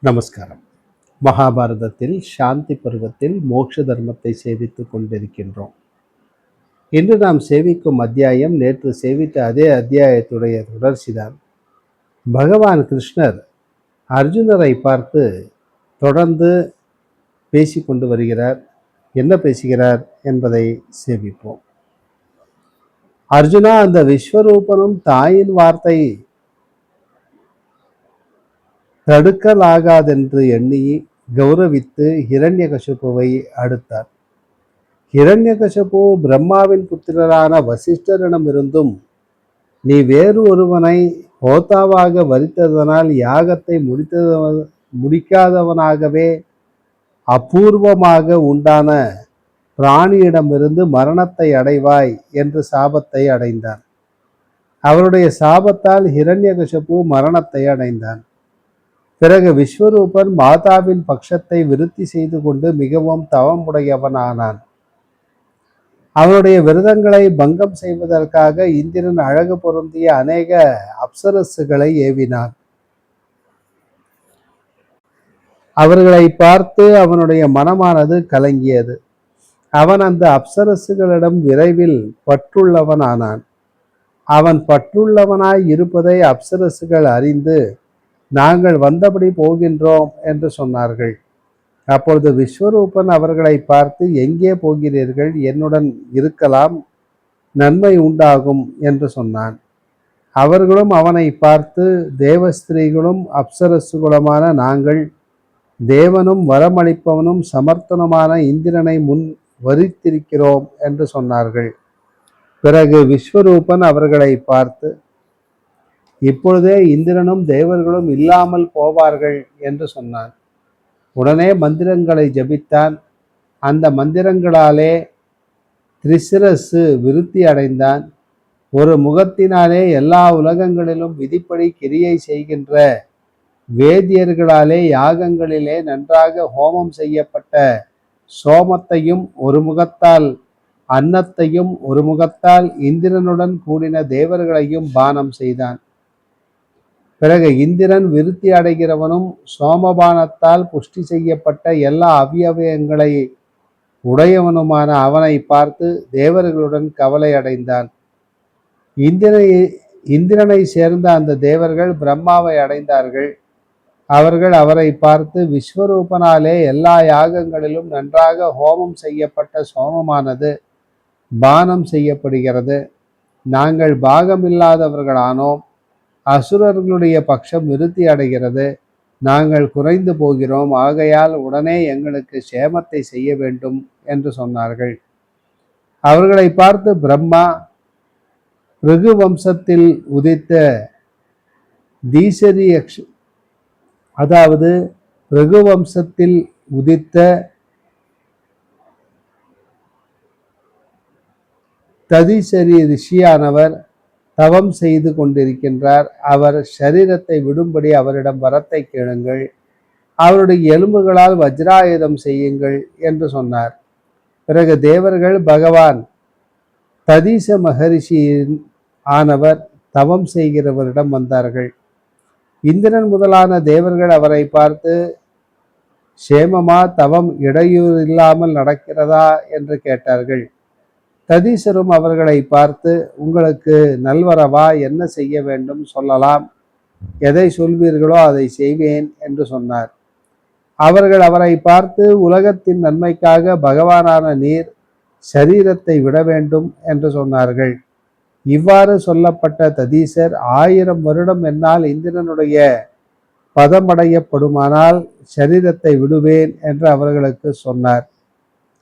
நமஸ்காரம். மகாபாரதத்தில் சாந்தி பருவத்தில் மோட்ச தர்மத்தை சேவித்துக் கொண்டிருக்கின்றோம். இன்று நாம் சேவிக்கும் அத்தியாயம் நேற்று சேவித்த அதே அத்தியாயத்துடைய தொடர்ச்சிதான். பகவான் கிருஷ்ணர் அர்ஜுனரை பார்த்து தொடர்ந்து பேசிக்கொண்டு வருகிறார். என்ன பேசுகிறார் என்பதை சேவிப்போம். அர்ஜுனா, அந்த விஸ்வரூபனும் தாயின் வார்த்தை தடுக்கலாகாதென்று எண்ணி கௌரவித்து ஹிரண்யகசிபுவை அடுத்தார். ஹிரண்யகசிபு பிரம்மாவின் புத்திரரான வசிஷ்டரிடமிருந்தும் நீ வேறு ஒருவனை ஹோதாவாக வரித்ததனால் யாகத்தை முடிக்காதவனாகவே அபூர்வமாக உண்டான பிராணியிடமிருந்து மரணத்தை அடைவாய் என்று சாபத்தை அடைந்தான். அவருடைய சாபத்தால் ஹிரண்யகசிபு மரணத்தை அடைந்தான். பிறகு விஸ்வரூபன் மாதாவின் பட்சத்தை விருத்தி செய்து கொண்டு மிகவும் தவமுடையவனானான். அவனுடைய விரதங்களை பங்கம் செய்வதற்காக இந்திரன் அழகு பொருந்திய அநேக அப்சரசுகளை ஏவினான். அவர்களை பார்த்து அவனுடைய மனமானது கலங்கியது. அவன் அந்த அப்சரசுகளிடம் விரைவில் பற்றுள்ளவனானான். அவன் பற்றுள்ளவனாய் இருப்பதை அப்சரசுகள் அறிந்து நாங்கள் வந்தபடி போகின்றோம் என்று சொன்னார்கள். அப்பொழுது விஸ்வரூபன் அவர்களை பார்த்து, எங்கே போகிறீர்கள்? என்னுடன் இருக்கலாம், நன்மை உண்டாகும் என்று சொன்னான். அவர்களும் அவனை பார்த்து, தேவஸ்திரீகளும் அப்சரசுகளுமான நாங்கள் தேவனும் வரமளிப்பவனும் சமர்த்தனுமான இந்திரனை முன் வரித்திருக்கிறோம் என்று சொன்னார்கள். பிறகு விஸ்வரூபன் அவர்களை பார்த்து, இப்பொழுதே இந்திரனும் தேவர்களும் இல்லாமல் போவார்கள் என்று சொன்னான். உடனே மந்திரங்களை ஜபித்தான். அந்த மந்திரங்களாலே திரிசிரசு விருத்தி அடைந்தான். ஒரு முகத்தினாலே எல்லா உலகங்களிலும் விதிப்படி கிரியை செய்கின்ற வேதியர்களாலே யாகங்களிலே நன்றாக ஹோமம் செய்யப்பட்ட சோமத்தையும் ஒரு முகத்தால் அன்னத்தையும் ஒரு முகத்தால் இந்திரனுடன் கூடின தேவர்களையும் பானம் செய்தான். பிறகு இந்திரன் விருத்தி அடைகிறவனும் சோமபானத்தால் புஷ்டி செய்யப்பட்ட எல்லா அவயவங்களை உடையவனுமான அவனை பார்த்து தேவர்களுடன் கவலை அடைந்தான். இந்திரனை சேர்ந்த அந்த தேவர்கள் பிரம்மாவை அடைந்தார்கள். அவர்கள் அவரை பார்த்து, விஸ்வரூபனாலே எல்லா யாகங்களிலும் நன்றாக ஹோமம் செய்யப்பட்ட சோமமானது பானம் செய்யப்படுகிறது. நாங்கள் பாகமில்லாதவர்களானோம். அசுரர்களுடைய பட்சம் விருத்தி அடைகிறது. நாங்கள் குறைந்து போகிறோம். ஆகையால் உடனே எங்களுக்கு சேமத்தை செய்ய வேண்டும் என்று சொன்னார்கள். அவர்களை பார்த்து பிரம்மா, பிருகு வம்சத்தில் உதித்த தீசரி அதாவது பிருகு வம்சத்தில் உதித்த ததிசரி ரிஷியானவர் தவம் செய்து கொண்டிருக்கின்றார். அவர் சரீரத்தை விடும்படி அவரிடம் வரத்தை கேளுங்கள். அவருடைய எலும்புகளால் வஜ்ராயுதம் செய்யுங்கள் என்று சொன்னார். பிறகு தேவர்கள் பகவான் ததீச மகரிஷியின் ஆனவர் தவம் செய்கிறவரிடம் வந்தார்கள். இந்திரன் முதலான தேவர்கள் அவரை பார்த்து, சேமமா, தவம் இடையூறு இல்லாமல் நடக்கிறதா என்று கேட்டார்கள். ததீசரும் அவர்களை பார்த்து, உங்களுக்கு நல்வரவா? என்ன செய்ய வேண்டும் சொல்லலாம். எதை சொல்வீர்களோ அதை செய்வேன் என்று சொன்னார். அவர்கள் அவரை பார்த்து, உலகத்தின் நன்மைக்காக பகவானான நீர் சரீரத்தை விட வேண்டும் என்று சொன்னார்கள். இவ்வாறு சொல்லப்பட்ட ததீசர் 1000 வருடம் என்னால் இந்திரனுடைய பதமடையப்படுமானால் சரீரத்தை விடுவேன் என்று அவர்களுக்கு சொன்னார்.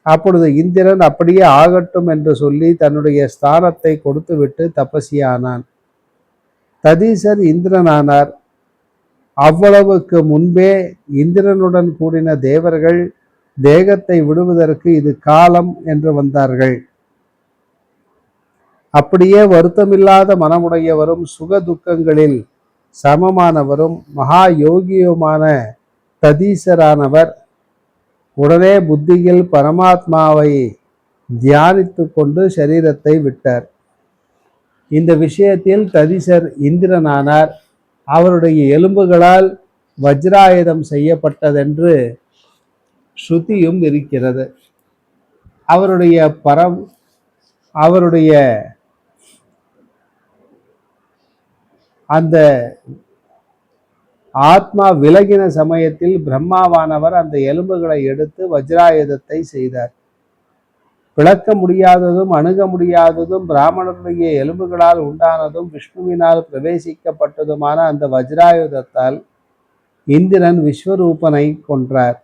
அப்பொழுது இந்திரன் அப்படியே ஆகட்டும் என்று சொல்லி தன்னுடைய ஸ்தானத்தை கொடுத்துவிட்டு தபசியானான். ததீசர் இந்திரனானார். அவ்வளவுக்கு முன்பே இந்திரனுடன் கூடின தேவர்கள் தேகத்தை விடுவதற்கு இது காலம் என்று வந்தார்கள். அப்படியே வருத்தமில்லாத மனமுடையவரும் சுக துக்கங்களில் சமமானவரும் மகா யோகியுமான ததீசரானவர் உடனே புத்தியில் பரமாத்மாவை தியானித்து கொண்டு சரீரத்தை விட்டார். இந்த விஷயத்தில் ததிசர் இந்திரனானார். அவருடைய எலும்புகளால் வஜ்ராயுதம் செய்யப்பட்டதென்று ஸ்ருதியும் இருக்கிறது. அவருடைய அந்த ஆத்மா விலகின சமயத்தில் பிரம்மாவானவர் அந்த எலும்புகளை எடுத்து வஜ்ராயுதத்தை செய்தார். பிளக்க முடியாததும் அணுக முடியாததும் பிராமணருடைய எலும்புகளால் உண்டானதும் விஷ்ணுவினால் பிரவேசிக்கப்பட்டதுமான அந்த வஜ்ராயுதத்தால் இந்திரன் விஸ்வரூபனை கொன்றார்.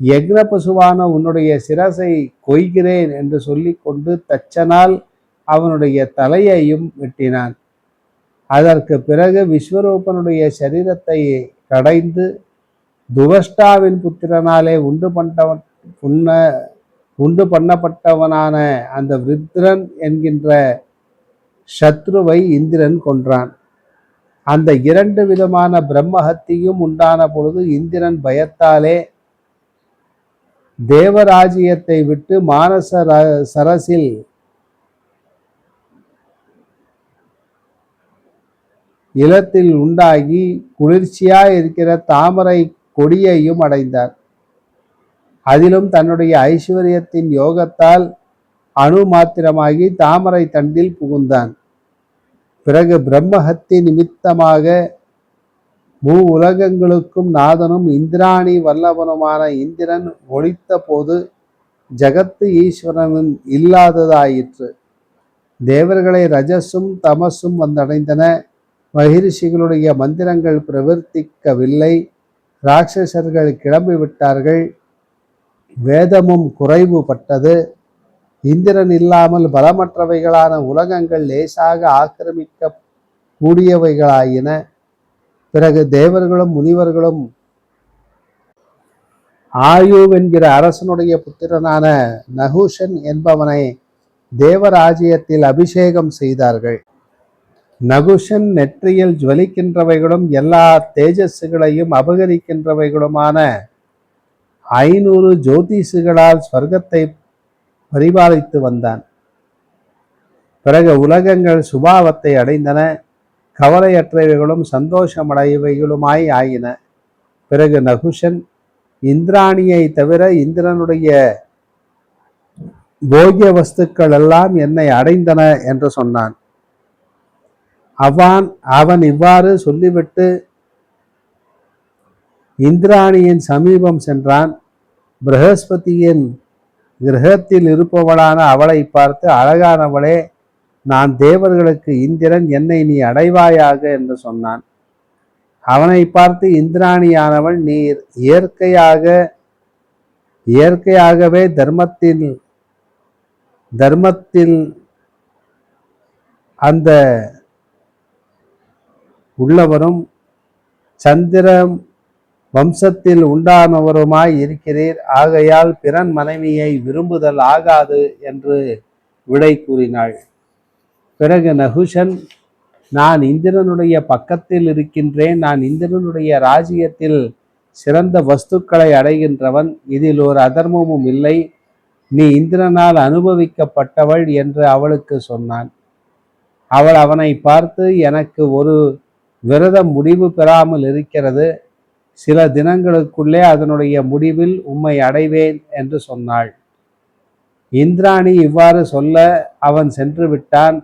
யக்ன பசுவான உன்னுடைய சிரசை கொய்கிறேன் என்று சொல்லிக்கொண்டு தச்சனால் அவனுடைய தலையையும் வெட்டினான். அதற்கு பிறகு விஸ்வரூபனுடைய சரீரத்தை கடைந்து துவஷ்டாவின் புத்திரனாலே உண்டு பண்ணப்பட்டவனான அந்த விருத்ரன் என்கின்ற சத்ருவை இந்திரன் கொன்றான். அந்த 2 விதமான பிரம்மஹத்தியும் உண்டான பொழுது இந்திரன் பயத்தாலே தேவராஜ்யத்தை விட்டு மானச சரசில் இலத்தில் உண்டாகி குளிர்ச்சியாய் இருக்கிற தாமரை கொடியையும் அடைந்தார். அதிலும் தன்னுடைய ஐஸ்வர்யத்தின் யோகத்தால் அணு மாத்திரமாகி தாமரை தண்டில் புகுந்தான். பிறகு பிரம்மஹத்தி நிமித்தமாக உலகங்களுக்கும் நாதனும் இந்திராணி வல்லவனுமான இந்திரன் ஒழித்த போது ஜகத்து ஈஸ்வரனும் இல்லாததாயிற்று. தேவர்களை ரஜசும் தமசும் வந்தடைந்தன. மகிழ்ச்சிகளுடைய மந்திரங்கள் பிரவர்த்திக்கவில்லை. ராட்சசர்கள் கிளம்பிவிட்டார்கள். வேதமும் குறைவுபட்டது. இந்திரன் இல்லாமல் பலமற்றவைகளான உலகங்கள் லேசாக ஆக்கிரமிக்க கூடியவைகளாயின. பிறகு தேவர்களும் முனிவர்களும் ஆயு என்கிற அரசனுடைய புத்திரனான நகுஷன் என்பவனை தேவராஜ்யத்தில் அபிஷேகம் செய்தார்கள். நகுஷன் நெற்றியில் ஜுவலிக்கின்றவைகளும் எல்லா தேஜஸ்களையும் அபகரிக்கின்றவைகளுமான 500 ஜோதிஷுகளால் ஸ்வர்க்கத்தை பரிபாலித்து வந்தான். பிறகு உலகங்கள் சுபாவத்தை அடைந்தன. கவலையற்றவைகளும் சந்தோஷமடையவைகளுமாய் ஆயின. பிறகு நகுஷன் இந்திராணியை தவிர இந்திரனுடைய போகிய வஸ்துக்கள் எல்லாம் என்னை அடைந்தன என்று சொன்னான். அவன் இவ்வாறு சொல்லிவிட்டு இந்திராணியின் சமீபம் சென்றான். பிரகஸ்பதியின் கிரகத்தில் இருப்பவளான அவளை பார்த்து, அழகானவளே, நான் தேவர்களுக்கு இந்திரன், என்னை நீ அடைவாயாக என்று சொன்னான். அவனை பார்த்து இந்திராணியானவள், நீர் இயற்கையாகவே தர்மத்தில் அந்த உள்ளவரும் சந்திர வம்சத்தில் உண்டானவருமாய் இருக்கிறீர். ஆகையால் பிறன் மனைவியை விரும்புதல் ஆகாது என்று விடை கூறினாள். பிறகு நகுஷன், நான் இந்திரனுடைய பக்கத்தில் இருக்கின்றேன். நான் இந்திரனுடைய ராஜ்யத்தில் சிறந்த வஸ்துக்களை அடைகின்றவன். இதில் ஒரு அதர்மமும் இல்லை. நீ இந்திரனால் அனுபவிக்கப்பட்டவள் என்று அவளுக்கு சொன்னான். அவள் அவனை பார்த்து, எனக்கு ஒரு விரதம் முடிவு பெறாமல் இருக்கிறது. சில தினங்களுக்குள்ளே அதனுடைய முடிவில் உம்மை அடைவேன் என்று சொன்னாள். இந்திராணி இவ்வாறு சொல்ல அவன் சென்று விட்டான்.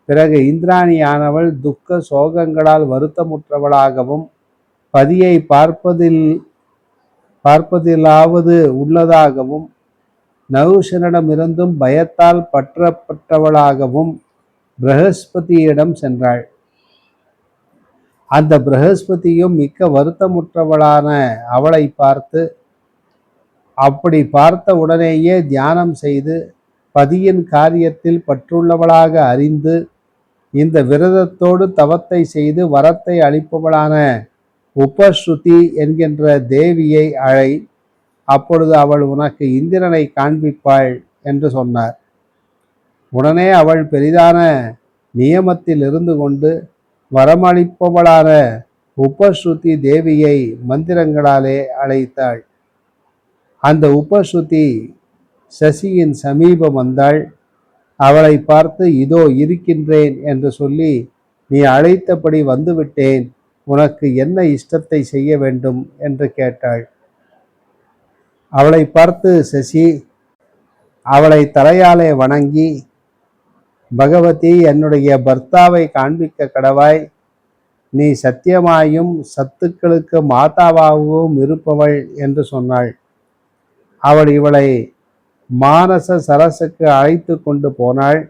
பிறகு இந்திராணியானவள் துக்க சோகங்களால் வருத்தமுற்றவளாகவும் பதியை பார்ப்பதிலாவது உள்ளதாகவும் நகுஷனிடமிருந்தும் பயத்தால் பற்றப்பட்டவளாகவும் பிரகஸ்பதியிடம் சென்றாள். அந்த பிரகஸ்பதியும் மிக்க வருத்தமுற்றவளான அவளை பார்த்து, அப்படி பார்த்த உடனேயே தியானம் செய்து பதியின் காரியத்தில் பற்றுள்ளவளாக அறிந்து இந்த விரதத்தோடு தவத்தை செய்து வரத்தை அளிப்பவளான உபஸ்ருதி என்கின்ற தேவியை அழை. அப்பொழுது அவள் உனக்கு இந்திரனை காண்பிப்பாள் என்று சொன்னார். உடனே அவள் பெரிதான நியமத்தில் இருந்து கொண்டு வரமளிப்பவளான உபஸ்ருதி தேவியை மந்திரங்களாலே அழைத்தாள். அந்த உபஸ்ருதி சசியின் சமீபம் வந்தாள். அவளை பார்த்து, இதோ இருக்கின்றேன் என்று சொல்லி, நீ அழைத்தபடி வந்துவிட்டேன். உனக்கு என்ன இஷ்டத்தை செய்ய வேண்டும் என்று கேட்டாள். அவளை பார்த்து சசி அவளை தலையாலே வணங்கி, பகவதி, என்னுடைய பர்த்தாவை காண்பிக்க கடவாய். நீ சத்தியமாயும் சத்துக்களுக்கு மாதாவாகவும் இருப்பவள் என்று சொன்னாள். அவள் இவளை மானச சரசுக்கு அழைத்து கொண்டு போனாள்.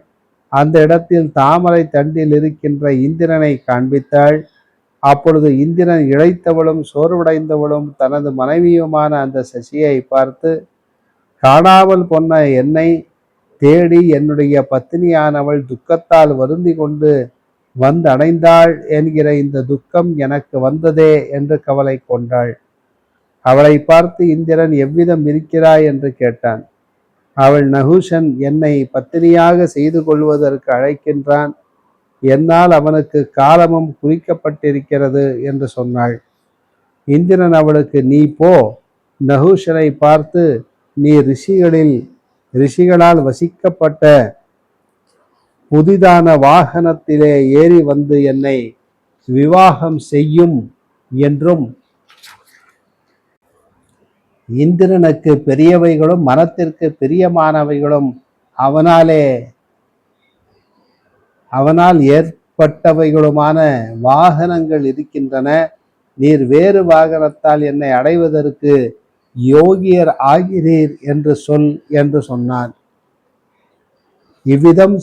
அந்த இடத்தில் தாமரை தண்டில் இருக்கின்ற இந்திரனை காண்பித்தாள். அப்பொழுது இந்திரன் இழைத்தவளும் சோர்வடைந்தவளும் தனது மனைவியுமான அந்த சசியை பார்த்து, காணாமல் போன என்னை தேடி என்னுடைய பத்தினியானவள் துக்கத்தால் வருந்தி கொண்டு வந்தடைந்தாள் என்கிற இந்த துக்கம் எனக்கு வந்ததே என்று கவலை கொண்டாள். அவளை பார்த்து இந்திரன் எவ்விதம் இருக்கிறாய் என்று கேட்டான். அவள், நகுஷன் என்னை பத்தினியாக செய்து கொள்வதற்கு அழைக்கின்றான். என்னால் அவனுக்கு காலமும் குறிக்கப்பட்டிருக்கிறது என்று சொன்னாள். இந்திரன் அவளுக்கு, நீ போ, நகுஷனை பார்த்து, நீ ரிஷிகளால் வசிக்கப்பட்ட புதிதான வாகனத்திலே ஏறி வந்து என்னை விவாகம் செய்யும் என்றும், இந்திரனுக்கு பெரியவைகளும் மனத்திற்கு பிரியமானவைகளும் அவனால் ஏற்பட்டவைகளுமான வாகனங்கள் இருக்கின்றன. நீர் வேறு வாகனத்தால் என்னை அடைவதற்கு யோகியர் ஆகிறீர் என்று சொல் என்று சொன்னான். இவ்விதம்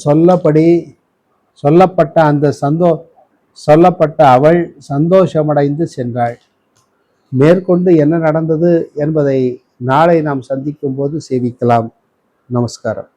சொல்லப்பட்ட அவள் சந்தோஷமடைந்து சென்றாள். மேற்கொண்டு என்ன நடந்தது என்பதை நாளை நாம் சந்திக்கும் போது சேவிக்கலாம். நமஸ்காரம்.